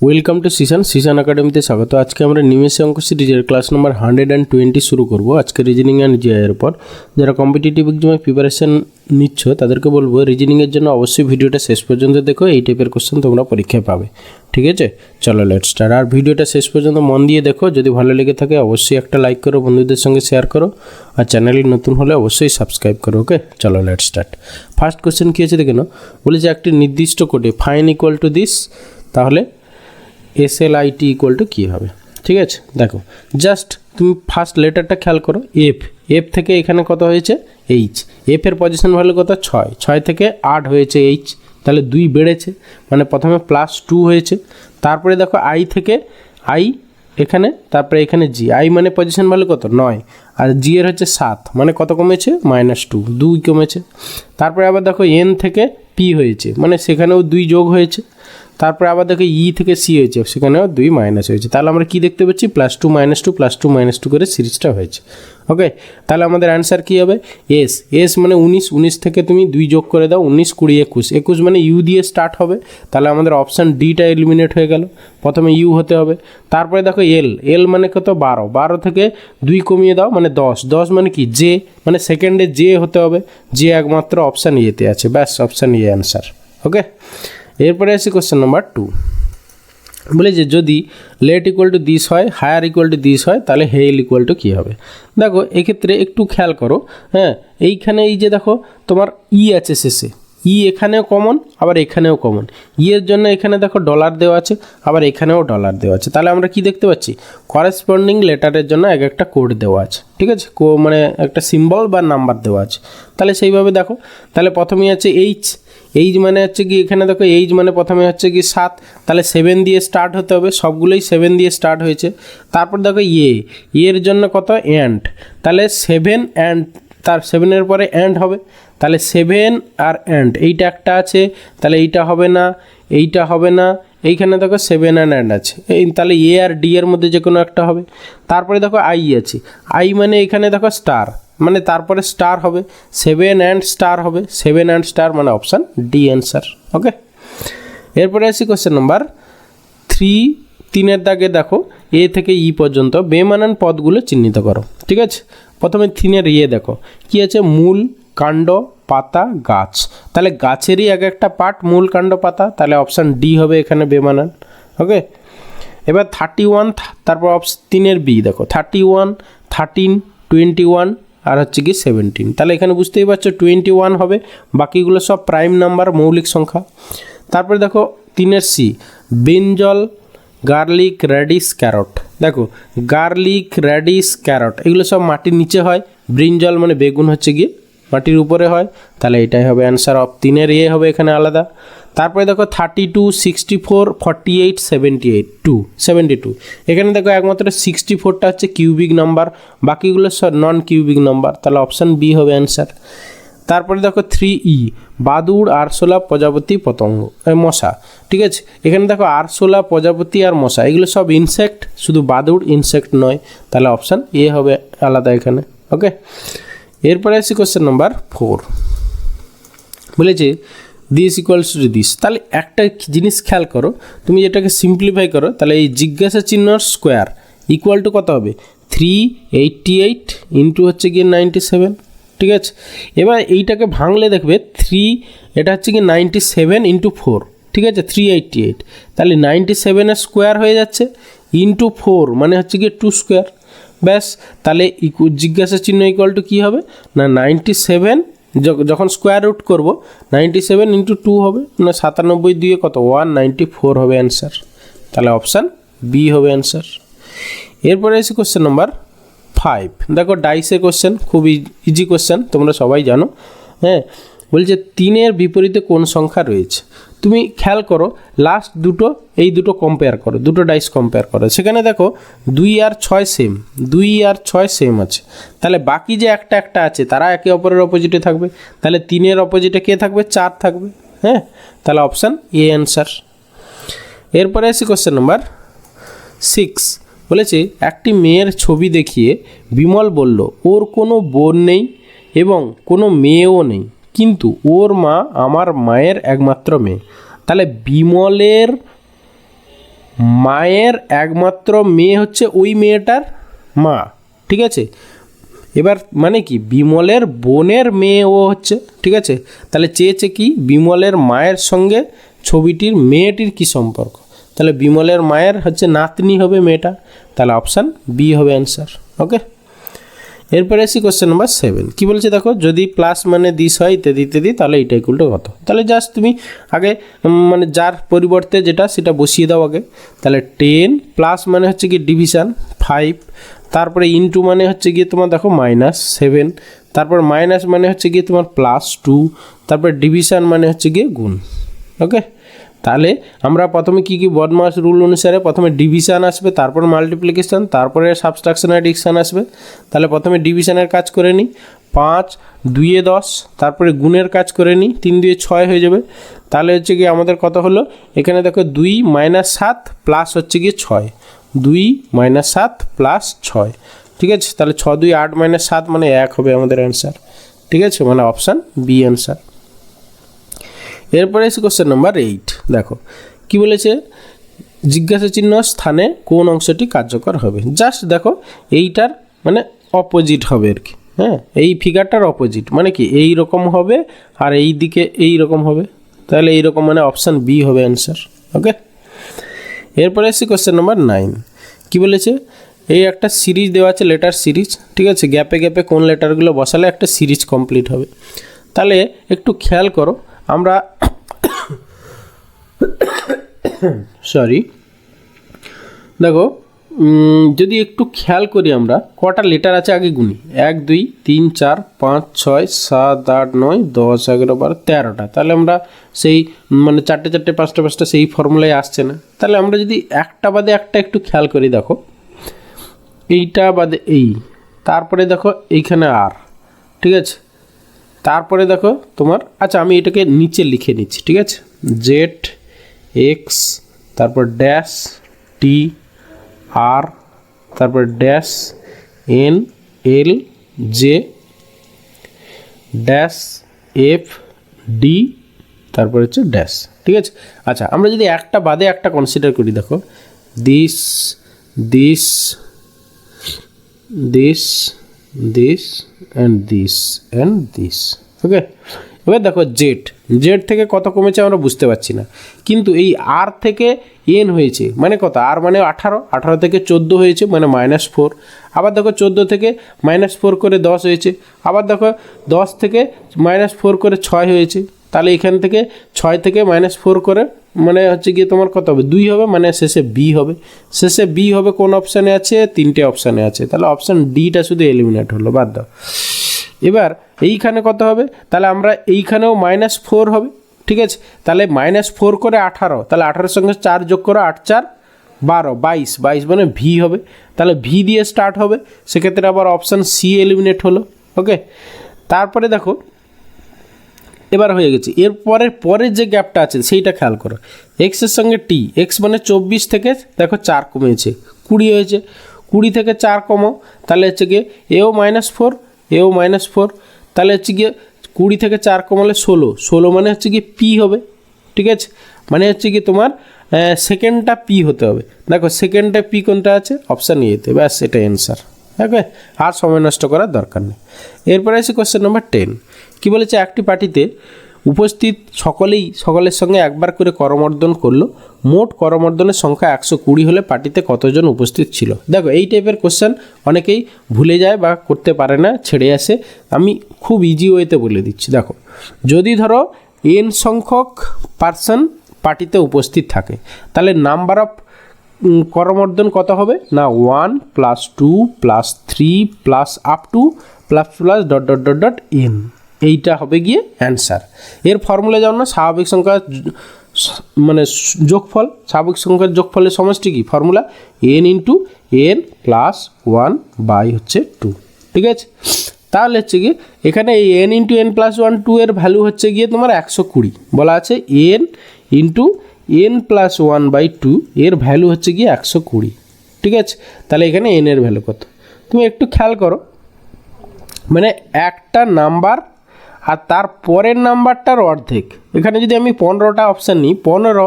Welcome to Xishan একাডেমিতে স্বাগত। আজকে আমরা নিমেষে অঙ্ক সিরিজের ক্লাস নম্বর 120 শুরু করব। আজকে রিজনিং অ্যান্ড জিআইয়ের পর যারা কম্পিটিটিভ এক্সামে প্রিপারেশন নিচ্ছ তাদেরকে বলবো রিজনিংয়ের জন্য অবশ্যই ভিডিওটা শেষ পর্যন্ত দেখো, এই টাইপের কোশ্চেন তোমরা পরীক্ষায় পাবে। ঠিক আছে, চলো লেটস স্টার্ট। আর ভিডিওটা শেষ পর্যন্ত মন দিয়ে দেখো, যদি ভালো লেগে থাকে অবশ্যই একটা লাইক করো, বন্ধুদের সঙ্গে শেয়ার করো, আর চ্যানেলে নতুন হলে অবশ্যই সাবস্ক্রাইব করো। ওকে, চলো লেটস স্টার্ট। ফার্স্ট কোশ্চেন কী আছে দেখে নাও। বলেছে একটি নির্দিষ্ট কোডে ফাইন ইকুয়াল টু দিস, তাহলে SLIT ইকুয়াল টু কী হবে। ঠিক আছে, দেখো জাস্ট তুমি ফার্স্ট লেটারটা খেয়াল করো। এফ থেকে এখানে কত হয়েছে এইচ, এফের পজিশন ভ্যালু কত 6 থেকে 8 হয়েছে এইচ, তাহলে 2 বেড়েছে, মানে প্রথমে +2 হয়েছে। তারপরে দেখো আই থেকে আই এখানে, তারপরে এখানে জি, আই মানে পজিশন ভ্যালু কত 9, আর জি এর হচ্ছে 7, মানে কত কমেছে -2, 2 কমেছে। তারপরে আবার দেখো এন থেকে পি হয়েছে, মানে সেখানেও 2 যোগ হয়েছে। তারপরে আবার দেখো ই থেকে সি হয়েছে, সেখানেও 2 মাইনাস হয়েছে। তাহলে আমরা কি দেখতে পাচ্ছি +2 -2 +2 -2 করে সিরিজটা হয়েছে। ওকে, তাহলে আমাদের অ্যান্সার কী হবে এস মানে 19 থেকে তুমি 2 যোগ করে দাও, 19 20 21 মানে ইউ দিয়ে স্টার্ট হবে। তাহলে আমাদের অপশান ডিটা এলিমিনেট হয়ে গেল, প্রথমে ইউ হতে হবে। তারপরে দেখো এল মানে কত 12 থেকে 2 কমিয়ে দাও মানে 10 মানে কি জে, মানে সেকেন্ডে জে হতে হবে, জে একমাত্র অপশান ইয়েতে আছে, ব্যাস অপশান ইয়ে অ্যান্সার। ওকে, এরপরে আসি কোশ্চেন নাম্বার 2। বলে যে যদি লেট ইকুয়াল টু দিস হয়, হায়ার ইকুয়াল টু দিস হয়, তাহলে হেল ইকুয়াল টু কী হবে। দেখো এক্ষেত্রে একটু খেয়াল করো, হ্যাঁ এইখানে এই যে দেখো তোমার ই আছে শেষে, ই এখানেও কমন আবার এখানেও কমন, এর জন্য এখানে দেখো ডলার দেওয়া আছে, আবার এখানেও ডলার দেওয়া আছে। তাহলে আমরা কি দেখতে পাচ্ছি করেসপন্ডিং লেটারের জন্য এক একটা কোড দেওয়া আছে। ঠিক আছে, মানে একটা সিম্বল বা নাম্বার দেওয়া আছে। তাহলে সেইভাবে দেখো, তাহলে প্রথমেই আছে এইচ মানে হচ্ছে কি এখানে দেখো এইচ মানে প্রথমে হচ্ছে কি 7, তাহলে 7 দিয়ে স্টার্ট হতে হবে, সবগুলোই 7 দিয়ে স্টার্ট হয়েছে। তারপর দেখো এর জন্য কত অ্যান্ড, তাহলে 7 অ্যান্ড, তার 7-এর পরে অ্যান্ড হবে, তাহলে 7 আর অ্যান্ড এইটা একটা আছে, তাহলে এইটা হবে না, এইটা হবে না, এইখানে দেখো 7 অ্যান্ড আছে, তাহলে এ আর ডি এর মধ্যে যে কোনো একটা হবে। তারপরে দেখো আই আছে, আই মানে এখানে দেখো স্টার, মানে তারপরে স্টার হবে, 7 অ্যান্ড স্টার হবে, 7 অ্যান্ড স্টার মানে অপশান ডি অ্যান্সার। ওকে, এরপরে আসি কোশ্চেন নাম্বার 3-এর দাগে দেখো এ থেকে ই পর্যন্ত বেমানান পদগুলো চিহ্নিত করো। ঠিক আছে, প্রথমে 3-এর দেখো কি আছে, মূল, কাণ্ড, পাতা, গাছ। তাহলে গাছেরই এক একটা পার্ট মূল, কাণ্ড, পাতা, তাহলে অপশান ডি হবে এখানে বেমানান। ওকে, এবার 31, তারপর 3-এর বি দেখো 31, 13, 21 আর হচ্ছে কি 17, তাহলে এখানে বুঝতেই পারছো 21 হবে, বাকিগুলো সব প্রাইম নাম্বার, মৌলিক সংখ্যা। তারপরে দেখো 3-এর see brinjal, garlic, radish, carrot. দেখো গার্লিক, র্যাডিশ, ক্যারট এগুলো সব মাটির নিচে হয়, ব্রিঞ্জল মানে বেগুন হচ্ছে গিয়ে মাটির উপরে হয়, তাহলে এটাই হবে অ্যান্সার অফ 3-এর হবে এখানে আলাদা। তারপরে দেখো 32, 64, 48, 72, এখানে দেখো একমাত্র 64টা হচ্ছে কিউবিক নাম্বার, বাকিগুলো সব নন কিউবিক নাম্বার, তাহলে অপশান বি হবে অ্যান্সার। তারপরে দেখো 3E বাদুড়, আরশোলা, প্রজাপতি, পতঙ্গ, মশা। ঠিক আছে, এখানে দেখো আরশোলা, প্রজাপতি আর মশা এগুলো সব ইনসেক্ট, শুধু বাদুড় ইনসেক্ট নয়, তাহলে অপশান এ হবে আলাদা এখানে। ওকে, এরপরে আসি কোশ্চেন নাম্বার 4। বলেছে দিস ইকুয়ালস টু দিস, তাহলে একটা জিনিস খেয়াল করো, তুমি যেটাকে সিম্পলিফাই করো, তাহলে এই জিজ্ঞাসা চিহ্নর স্কোয়ার ইকুয়াল টু কত হবে 388 ইন্টু হচ্ছে গিয়ে 97। ঠিক আছে, এবার এইটাকে ভাঙলে দেখবে 3, এটা হচ্ছে কি 97 ইন্টু 4, ঠিক আছে 388, তাহলে 97-এর স্কোয়ার হয়ে যাচ্ছে ইন্টু 4 মানে হচ্ছে গিয়ে 2 স্কোয়ার, ব্যাস। তাহলে জিজ্ঞাসা চিহ্ন ইকুয়াল টু কী হবে না 97, যখন স্কোয়ার রুট করবো 97 ইন্টু 2 হবে, না 97 দিয়ে কত 194 হবে অ্যান্সার, তাহলে অপশান বি হবে অ্যান্সার। এরপরে এসে কোশ্চেন নাম্বার 5। দেখো ডাইসের কোশ্চেন, খুব ইজি কোশ্চেন, তোমরা সবাই জানো। হ্যাঁ, বলছে 3-এর বিপরীতে কোন সংখ্যা রয়েছে। তুমি খেয়াল করো লাস্ট দুটো, এই দুটো কম্পেয়ার করো, দুটো ডাইস কম্পেয়ার করো, সেখানে দেখো 2 আর 6 সেম, 2 আর 6 সেম আছে, তাহলে বাকি যে একটা আছে তারা একে অপরের অপোজিটে থাকবে, তাহলে 3-এর অপোজিটে কে থাকবে 4 থাকবে। হ্যাঁ, তাহলে অপশান এ অ্যান্সার। এরপরে আসি কোশ্চেন নাম্বার 6। বলেছে একটি মেয়ের ছবি দেখিয়ে বিমল বলল ওর কোনো বোন নেই এবং কোনো মেয়েও নেই, কিন্তু ওর মা আমার মায়ের একমাত্র মেয়ে। তাহলে মায়ের একমাত্র মেয়ে হচ্ছে ওই মেয়েটার মা, ঠিক আছে। এবার মানে কি বিমলের বোনের মেয়ে ও হচ্ছে, ঠিক আছে। তাহলে চেয়েছে কি বিমলের মায়ের সঙ্গে ছবিটির মেয়েটির কি সম্পর্ক, তাহলে বিমলের মায়ের হচ্ছে নাতনি হবে মেয়েটা, তাহলে অপশান বি হবে অ্যান্সার। ওকে, এরপরে আসি কোশ্চেন নাম্বার 7। কী বলছে দেখো, যদি প্লাস মানে দিস হয় ইত্যাদি ইত্যাদি, তাহলে এইটা ইকুয়াল টু কত। তাহলে জাস্ট তুমি আগে মানে যার পরিবর্তে যেটা সেটা বসিয়ে দাও আগে। তাহলে 10 প্লাস মানে হচ্ছে কি ডিভিশন 5, তারপরে ইনটু মানে হচ্ছে গিয়ে তোমার দেখো -7, তারপর মাইনাস মানে হচ্ছে গিয়ে তোমার +2, তারপর ডিভিশন মানে হচ্ছে গিয়ে গুণ। ওকে, তাহলে আমরা প্রথমে কি কি বদমাস রুল অনুসারে প্রথমে ডিভিশন আসবে, তারপর মাল্টিপ্লিকেশন, তারপরে সাবট্রাকশন অ্যাডিকশন আসবে। তাহলে প্রথমে ডিভিশনের কাজ করে নিই, 5 2 10, তারপরে গুণের কাজ করে নিই, 3 2 6 হয়ে যাবে। তাহলে হচ্ছে কি আমাদের কত হলো, এখানে দেখো 2 -7 প্লাস হচ্ছে গিয়ে 6, 2 -7 প্লাস 6, ঠিক আছে। তাহলে 6 2 8 -7 মানে 1 হবে আমাদের অ্যান্সার, ঠিক আছে, মানে অপশান বি অ্যান্সার। এরপরে এসে কোশ্চেন নাম্বার 8। দেখো কি বলেছে, জিজ্ঞাসা চিহ্ন স্থানে কোন অংশটি কার্যকর হবে। জাস্ট দেখো এইটার মানে অপোজিট হবে আর কি, হ্যাঁ, এই ফিগারটার অপোজিট মানে কি এই রকম হবে আর এই দিকে এই রকম হবে, তাহলে এইরকম মানে অপশান বি হবে অ্যান্সার। ওকে, এরপরে এসে কোশ্চেন নাম্বার 9। কি বলেছে, এই একটা সিরিজ দেওয়া আছে, লেটার সিরিজ, ঠিক আছে, গ্যাপে গ্যাপে কোন লেটারগুলো বসালে একটা সিরিজ কমপ্লিট হবে। তাহলে একটু খেয়াল করো, আমরা সরি দেখো যদি একটু খেয়াল করি আমরা কটা লেটার আছে আগে গুনি, 1 2 3 4 5 6 7 8 9 10 11 12 13টা। তাহলে আমরা সেই মানে 4টে 4টে 5টা 5টা সেই ফর্মুলায় আসছে না। তাহলে আমরা যদি একটা বাদে একটা একটু খেয়াল করি, দেখো এইটা বাদে এই, তারপরে দেখো এইখানে আর, ঠিক আছে, তারপরে দেখো তোমার, আচ্ছা আমি এটাকে নিচে লিখে নিচ্ছি, ঠিক আছে, জেড এক্স, তারপর ড্যাশ টি আর, তারপর dash N L J dash F D, তারপর হচ্ছে ড্যাশ, ঠিক আছে। আচ্ছা আমরা যদি একটা বাদে একটা কনসিডার করি, দেখো this this this this and this and this. Okay, এবার দেখো জেড থেকে কত কমেছে আমরা বুঝতে পারছি না, কিন্তু এই আর থেকে এন হয়েছে মানে কত, আর মানে 18 থেকে 14 হয়েছে মানে -4, আবার দেখো 14 থেকে -4 করে 10 হয়েছে, আবার দেখো 10 থেকে -4 করে 6 হয়েছে। তাহলে এখান থেকে 6 থেকে -4 করে মানে হচ্ছে গিয়ে তোমার কত হবে, 2 হবে, মানে শেষে বি হবে। শেষে বি হবে কোন অপশানে আছে, 3টে অপশানে আছে, তাহলে অপশান ডিটা শুধু এলিমিনেট হলো, বাদ দাও। এবার এইখানে কত হবে, তাহলে আমরা এইখানেও -4 হবে, ঠিক আছে। তাহলে -4 করে 18, তাহলে 18-এর সঙ্গে 4 যোগ করো, 8 4 12 22 মানে ভি হবে, তাহলে ভি দিয়ে স্টার্ট হবে, সেক্ষেত্রে আবার অপশান সি এলিমিনেট হলো। ওকে, তারপরে দেখো এবার হয়ে গেছে, পরের যে গ্যাপটা আছে সেইটা খেয়াল করো, এক্সের সঙ্গে টি, এক্স মানে 24 থেকে দেখো 4 কমেছে 20 হয়েছে, 20 থেকে 4 কমো, তাহলে হচ্ছে গিয়ে এও -4 এও -4, তাহলে হচ্ছে গিয়ে 20 থেকে 4 কমালে 16 মানে হচ্ছে গিয়ে পি হবে, ঠিক আছে, মানে হচ্ছে গিয়ে তোমার সেকেন্ডটা পি হতে হবে। দেখো সেকেন্ডটা পি কোনটা আছে, অপশান এতে, ব্যাস এটা অ্যান্সার। ওকে, আর সময় নষ্ট করার দরকার নেই। এরপরে আছে কোশ্চেন নাম্বার 10। কী বলেছে, একটি পার্টিতে উপস্থিত সকলের সঙ্গে একবার করে করমর্দন করলো, মোট করমর্দনের সংখ্যা 120 হলে পার্টিতে কতজন উপস্থিত ছিল। দেখো এই টাইপের কোশ্চেন অনেকেই ভুলে যায় বা করতে পারে না, ছেড়ে আসে, আমি খুব ইজি ওয়েতে বলে দিচ্ছি। দেখো যদি ধরো এন সংখ্যক পার্সন পার্টিতে উপস্থিত থাকে, তাহলে নাম্বার অফ করমর্দন কত হবে না, 1 + 2 + 3 + up to ++ ... n, এইটা হবে গিয়ে অ্যান্সার। এর ফর্মুলা যেমন না, স্বাভাবিক সংখ্যা মানে যোগফল, স্বাভাবিক সংখ্যার যোগফলের সমষ্টি কি ফর্মুলা, n × n + 1 হচ্ছে 2, ঠিক আছে। তাহলে হচ্ছে গিয়ে এখানে এই n × n + 1 2 এর ভ্যালু হচ্ছে গিয়ে তোমার 120 বলা আছে, n × n + 1/2 এর ভ্যালু হচ্ছে গিয়ে 120, ঠিক আছে। তাহলে এখানে n এর ভ্যালু কত, তুমি একটু খেয়াল করো, মানে একটা নাম্বার আর তার পরের নাম্বারটার অর্ধেক। এখানে যদি আমি 15টা অপশান নিই, 15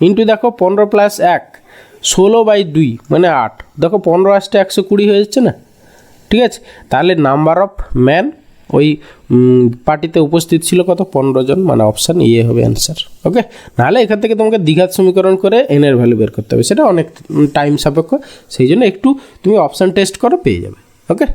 ইন্টু দেখো 15 + 1 16/2 মানে 8। দেখো 15 আসতে 120 হয়ে যাচ্ছে না, ঠিক আছে। তাহলে নাম্বার অফ ম্যান ওই পার্টিতে উপস্থিত ছিল কত, 15 জন, মানে অপশান ইয়ে হবে অ্যান্সার। ওকে, নাহলে এখান থেকে তোমাকে দ্বিঘাত সমীকরণ করে এনের ভ্যালু বের করতে হবে, সেটা অনেক টাইম সাপেক্ষ, সেই জন্য একটু তুমি অপশান টেস্ট করো, পেয়ে যাবে। ওকে,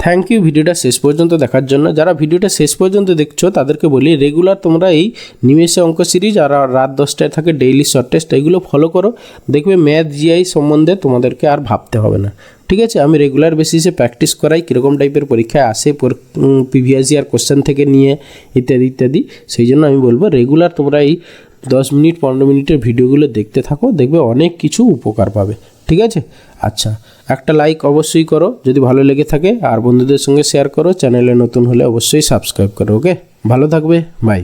থ্যাংক ইউ ভিডিওটা শেষ পর্যন্ত দেখার জন্য। যারা ভিডিওটা শেষ পর্যন্ত দেখছো তাদেরকে বলি, রেগুলার তোমরা এই নিমেষে অঙ্ক সিরিজ আর রাত 10টায় থাকে ডেইলি শর্ট টেস্ট, এইগুলো ফলো করো, দেখবে ম্যাথ জিআই সম্বন্ধে তোমাদেরকে আর ভাবতে হবে না, ঠিক আছে। আমি রেগুলার বেসিসে প্র্যাকটিস করাই, কীরকম টাইপের পরীক্ষায় আসে, প্রিভিয়াস ইয়ার কোশ্চেন থেকে নিয়ে ইত্যাদি ইত্যাদি। সেই জন্য আমি বলবো রেগুলার তোমরা এই 10 মিনিট 15 মিনিটের ভিডিওগুলো দেখতে থাকো, দেখবে অনেক কিছু উপকার পাবে, ঠিক আছে। আচ্ছা, একটা লাইক অবশ্যই করো যদি ভালো লেগে থাকে, আর বন্ধুদের সঙ্গে শেয়ার করো, চ্যানেলে নতুন হলে অবশ্যই সাবস্ক্রাইব করো। ওকে, ভালো থাকবে, বাই।